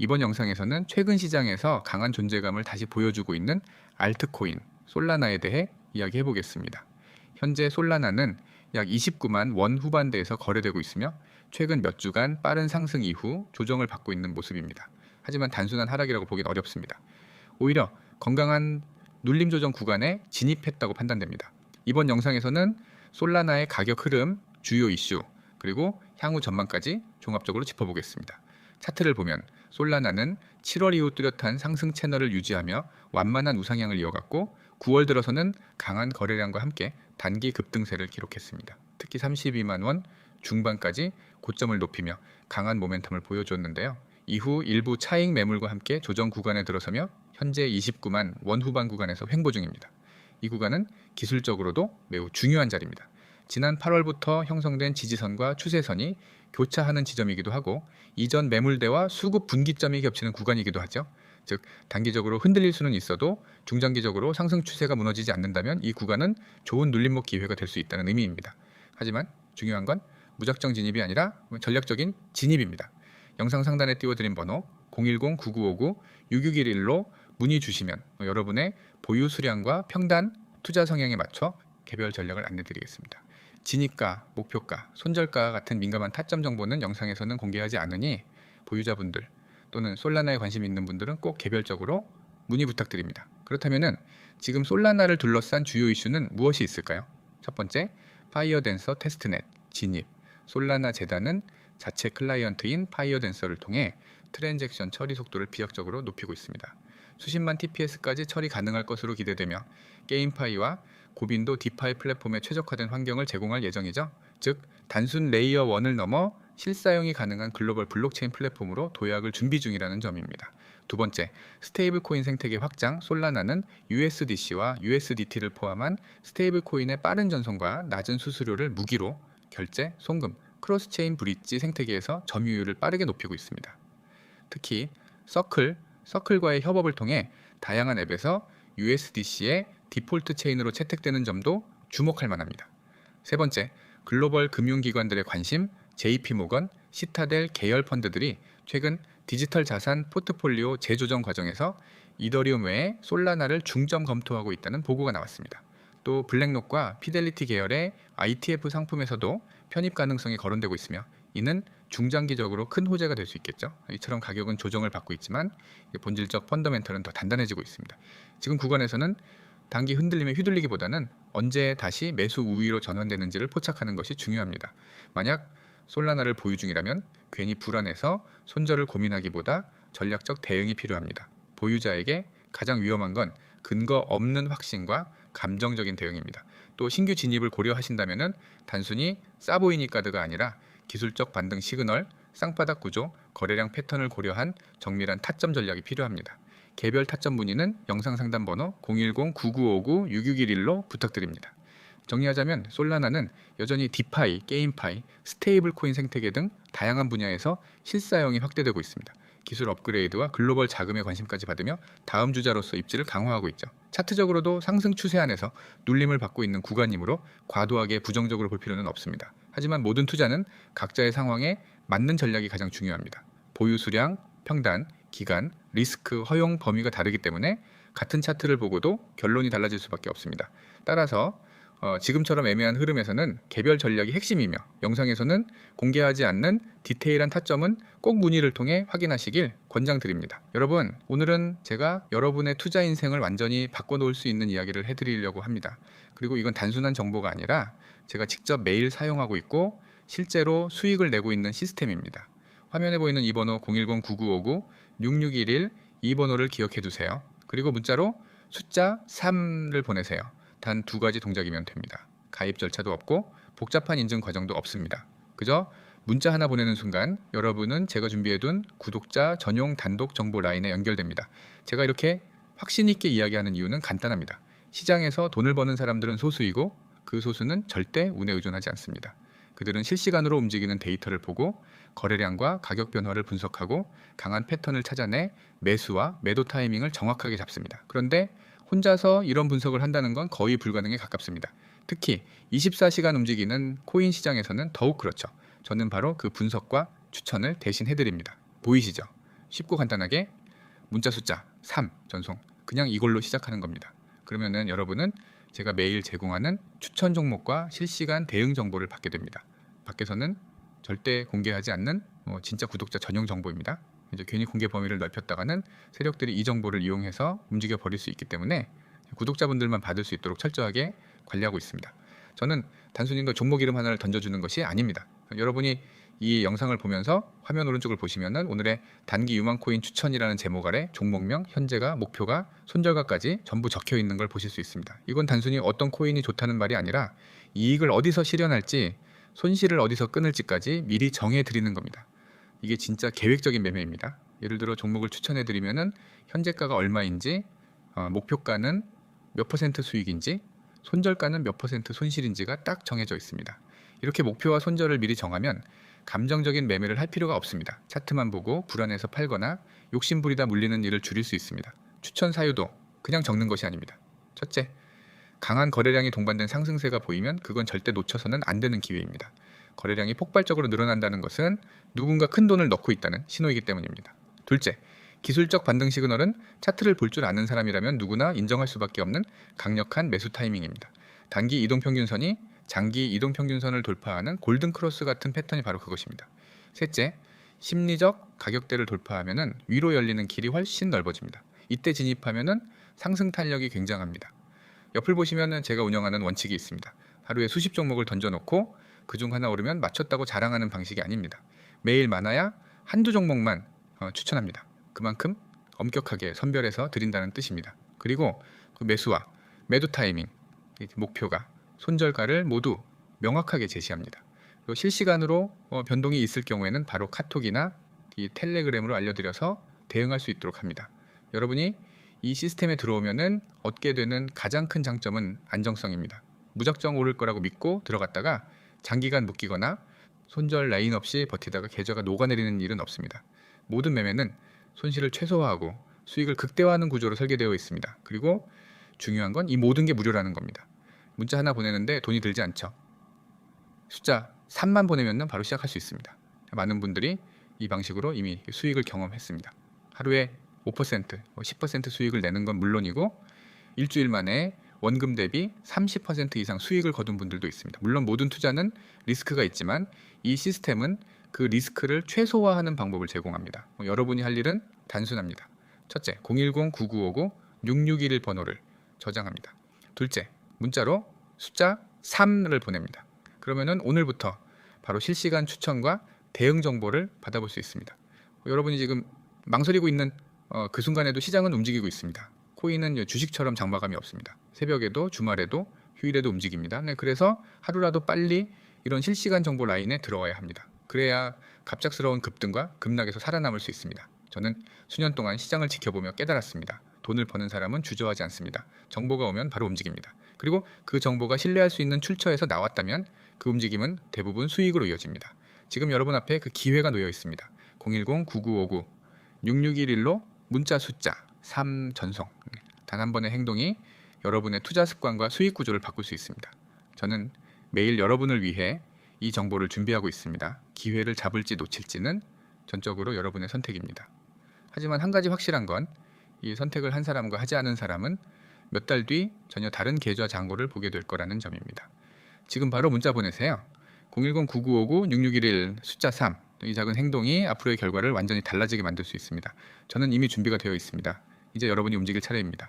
이번 영상에서는 최근 시장에서 강한 존재감을 다시 보여주고 있는 알트코인 솔라나에 대해 이야기해 보겠습니다. 현재 솔라나는 약 29만 원 후반대에서 거래되고 있으며 최근 몇 주간 빠른 상승 이후 조정을 받고 있는 모습입니다. 하지만 단순한 하락이라고 보기는 어렵습니다. 오히려 건강한 눌림 조정 구간에 진입했다고 판단됩니다. 이번 영상에서는 솔라나의 가격 흐름, 주요 이슈, 그리고 향후 전망까지 종합적으로 짚어보겠습니다. 차트를 보면 솔라나는 7월 이후 뚜렷한 상승 채널을 유지하며 완만한 우상향을 이어갔고 9월 들어서는 강한 거래량과 함께 단기 급등세를 기록했습니다. 특히 32만 원 중반까지 고점을 높이며 강한 모멘텀을 보여줬는데요. 이후 일부 차익 매물과 함께 조정 구간에 들어서며 현재 29만 원 후반 구간에서 횡보 중입니다. 이 구간은 기술적으로도 매우 중요한 자리입니다. 지난 8월부터 형성된 지지선과 추세선이 교차하는 지점이기도 하고 이전 매물대와 수급 분기점이 겹치는 구간이기도 하죠. 즉 단기적으로 흔들릴 수는 있어도 중장기적으로 상승 추세가 무너지지 않는다면 이 구간은 좋은 눌림목 기회가 될 수 있다는 의미입니다. 하지만 중요한 건 무작정 진입이 아니라 전략적인 진입입니다. 영상 상단에 띄워드린 번호 010-9959-6611로 문의 주시면 여러분의 보유 수량과 평단, 투자 성향에 맞춰 개별 전략을 안내드리겠습니다. 진입가, 목표가, 손절가 같은 민감한 타점 정보는 영상에서는 공개하지 않으니 보유자분들 또는 솔라나에 관심 있는 분들은 꼭 개별적으로 문의 부탁드립니다. 그렇다면 지금 솔라나를 둘러싼 주요 이슈는 무엇이 있을까요? 첫 번째, 파이어댄서 테스트넷 진입. 솔라나 재단은 자체 클라이언트인 파이어댄서를 통해 트랜잭션 처리 속도를 비약적으로 높이고 있습니다. 수십만 TPS까지 처리 가능할 것으로 기대되며 게임파이와 고빈도 디파이 플랫폼에 최적화된 환경을 제공할 예정이죠. 즉 단순 레이어 1을 넘어 실사용이 가능한 글로벌 블록체인 플랫폼으로 도약을 준비 중이라는 점입니다. 두 번째, 스테이블 코인 생태계 확장. 솔라나는 USDC와 USDT를 포함한 스테이블 코인의 빠른 전송과 낮은 수수료를 무기로 결제, 송금, 크로스체인 브릿지 생태계에서 점유율을 빠르게 높이고 있습니다. 특히 서클과의 협업을 통해 다양한 앱에서 USDC의 디폴트 체인으로 채택되는 점도 주목할 만합니다. 세 번째, 글로벌 금융기관들의 관심. JP모건, 시타델 계열 펀드들이 최근 디지털 자산 포트폴리오 재조정 과정에서 이더리움 외에 솔라나를 중점 검토하고 있다는 보고가 나왔습니다. 또 블랙록과 피델리티 계열의 ITF 상품에서도 편입 가능성이 거론되고 있으며 이는 중장기적으로 큰 호재가 될 수 있겠죠. 이처럼 가격은 조정을 받고 있지만 본질적 펀더멘털은 더 단단해지고 있습니다. 지금 구간에서는 단기 흔들림에 휘둘리기보다는 언제 다시 매수 우위로 전환되는지를 포착하는 것이 중요합니다. 만약 솔라나를 보유 중이라면 괜히 불안해서 손절을 고민하기보다 전략적 대응이 필요합니다. 보유자에게 가장 위험한 건 근거 없는 확신과 감정적인 대응입니다. 또 신규 진입을 고려하신다면 단순히 싸 보이니까드가 아니라 기술적 반등 시그널, 쌍바닥 구조, 거래량 패턴을 고려한 정밀한 타점 전략이 필요합니다. 개별 타점 문의는 영상 상담 번호 010-9959-6611로 부탁드립니다. 정리하자면 솔라나는 여전히 디파이, 게임파이, 스테이블 코인 생태계 등 다양한 분야에서 실사용이 확대되고 있습니다. 기술 업그레이드와 글로벌 자금의 관심까지 받으며 다음 주자로서 입지를 강화하고 있죠. 차트적으로도 상승 추세 안에서 눌림을 받고 있는 구간이므로 과도하게 부정적으로 볼 필요는 없습니다. 하지만 모든 투자는 각자의 상황에 맞는 전략이 가장 중요합니다. 보유 수량, 평단, 기간, 리스크, 허용 범위가 다르기 때문에 같은 차트를 보고도 결론이 달라질 수밖에 없습니다. 따라서 지금처럼 애매한 흐름에서는 개별 전략이 핵심이며 영상에서는 공개하지 않는 디테일한 타점은 꼭 문의를 통해 확인하시길 권장드립니다. 여러분, 오늘은 제가 여러분의 투자 인생을 완전히 바꿔놓을 수 있는 이야기를 해드리려고 합니다. 그리고 이건 단순한 정보가 아니라 제가 직접 매일 사용하고 있고 실제로 수익을 내고 있는 시스템입니다. 화면에 보이는 이 번호 010-9959-6611 이 번호를 기억해 두세요. 그리고 문자로 숫자 3를 보내세요. 단 2가지 동작이면 됩니다. 가입 절차도 없고 복잡한 인증 과정도 없습니다. 그저 문자 하나 보내는 순간 여러분은 제가 준비해둔 구독자 전용 단독 정보 라인에 연결됩니다. 제가 이렇게 확신 있게 이야기하는 이유는 간단합니다. 시장에서 돈을 버는 사람들은 소수이고 그 소수는 절대 운에 의존하지 않습니다. 그들은 실시간으로 움직이는 데이터를 보고 거래량과 가격 변화를 분석하고 강한 패턴을 찾아내 매수와 매도 타이밍을 정확하게 잡습니다. 그런데 혼자서 이런 분석을 한다는 건 거의 불가능에 가깝습니다. 특히 24시간 움직이는 코인 시장에서는 더욱 그렇죠. 저는 바로 그 분석과 추천을 대신 해드립니다. 보이시죠? 쉽고 간단하게 문자 숫자 3 전송, 그냥 이걸로 시작하는 겁니다. 그러면은 여러분은 제가 매일 제공하는 추천 종목과 실시간 대응 정보를 받게 됩니다. 밖에서는 절대 공개하지 않는 진짜 구독자 전용 정보입니다. 이제 괜히 공개 범위를 넓혔다가는 세력들이 이 정보를 이용해서 움직여 버릴 수 있기 때문에 구독자분들만 받을 수 있도록 철저하게 관리하고 있습니다. 저는 단순히 종목 이름 하나를 던져주는 것이 아닙니다. 여러분이 이 영상을 보면서 화면 오른쪽을 보시면은 오늘의 단기 유망코인 추천이라는 제목 아래 종목명, 현재가, 목표가, 손절가까지 전부 적혀 있는 걸 보실 수 있습니다. 이건 단순히 어떤 코인이 좋다는 말이 아니라 이익을 어디서 실현할지, 손실을 어디서 끊을지까지 미리 정해 드리는 겁니다. 이게 진짜 계획적인 매매입니다. 예를 들어 종목을 추천해 드리면은 현재가가 얼마인지, 목표가는 몇 퍼센트 수익인지, 손절가는 몇 퍼센트 손실인지가 딱 정해져 있습니다. 이렇게 목표와 손절을 미리 정하면 감정적인 매매를 할 필요가 없습니다. 차트만 보고 불안해서 팔거나 욕심부리다 물리는 일을 줄일 수 있습니다. 추천 사유도 그냥 적는 것이 아닙니다. 첫째, 강한 거래량이 동반된 상승세가 보이면 그건 절대 놓쳐서는 안 되는 기회입니다. 거래량이 폭발적으로 늘어난다는 것은 누군가 큰 돈을 넣고 있다는 신호이기 때문입니다. 둘째, 기술적 반등 시그널은 차트를 볼 줄 아는 사람이라면 누구나 인정할 수밖에 없는 강력한 매수 타이밍입니다. 단기 이동평균선이 장기 이동평균선을 돌파하는 골든크로스 같은 패턴이 바로 그것입니다. 셋째, 심리적 가격대를 돌파하면 위로 열리는 길이 훨씬 넓어집니다. 이때 진입하면 상승 탄력이 굉장합니다. 옆을 보시면 제가 운영하는 원칙이 있습니다. 하루에 수십 종목을 던져놓고 그중 하나 오르면 맞췄다고 자랑하는 방식이 아닙니다. 매일 많아야 한두 종목만 추천합니다. 그만큼 엄격하게 선별해서 드린다는 뜻입니다. 그리고 그 매수와 매도 타이밍, 목표가, 손절가를 모두 명확하게 제시합니다. 그리고 실시간으로 변동이 있을 경우에는 바로 카톡이나 이 텔레그램으로 알려드려서 대응할 수 있도록 합니다. 여러분이 이 시스템에 들어오면은 얻게 되는 가장 큰 장점은 안정성입니다. 무작정 오를 거라고 믿고 들어갔다가 장기간 묶이거나 손절 라인 없이 버티다가 계좌가 녹아내리는 일은 없습니다. 모든 매매는 손실을 최소화하고 수익을 극대화하는 구조로 설계되어 있습니다. 그리고 중요한 건 이 모든 게 무료라는 겁니다. 문자 하나 보내는데 돈이 들지 않죠. 숫자 3만 보내면 바로 시작할 수 있습니다. 많은 분들이 이 방식으로 이미 수익을 경험했습니다. 하루에 5%, 10% 수익을 내는 건 물론이고 일주일 만에 원금 대비 30% 이상 수익을 거둔 분들도 있습니다. 물론 모든 투자는 리스크가 있지만 이 시스템은 그 리스크를 최소화하는 방법을 제공합니다. 여러분이 할 일은 단순합니다. 첫째, 010-9959-6611 번호를 저장합니다. 둘째, 문자로 숫자 3을 보냅니다. 그러면은 오늘부터 바로 실시간 추천과 대응 정보를 받아볼 수 있습니다. 여러분이 지금 망설이고 있는 그 순간에도 시장은 움직이고 있습니다. 코인은 주식처럼 장마감이 없습니다. 새벽에도 주말에도 휴일에도 움직입니다. 네, 그래서 하루라도 빨리 이런 실시간 정보 라인에 들어와야 합니다. 그래야 갑작스러운 급등과 급락에서 살아남을 수 있습니다. 저는 수년 동안 시장을 지켜보며 깨달았습니다. 돈을 버는 사람은 주저하지 않습니다. 정보가 오면 바로 움직입니다. 그리고 그 정보가 신뢰할 수 있는 출처에서 나왔다면 그 움직임은 대부분 수익으로 이어집니다. 지금 여러분 앞에 그 기회가 놓여 있습니다. 010-9959-6611로 문자 숫자 3 전송. 단 한 번의 행동이 여러분의 투자 습관과 수익 구조를 바꿀 수 있습니다. 저는 매일 여러분을 위해 이 정보를 준비하고 있습니다. 기회를 잡을지 놓칠지는 전적으로 여러분의 선택입니다. 하지만 한 가지 확실한 건 이 선택을 한 사람과 하지 않은 사람은 몇 달 뒤 전혀 다른 계좌 잔고를 보게 될 거라는 점입니다. 지금 바로 문자 보내세요. 010-9959-6611 숫자 3. 이 작은 행동이 앞으로의 결과를 완전히 달라지게 만들 수 있습니다. 저는 이미 준비가 되어 있습니다. 이제 여러분이 움직일 차례입니다.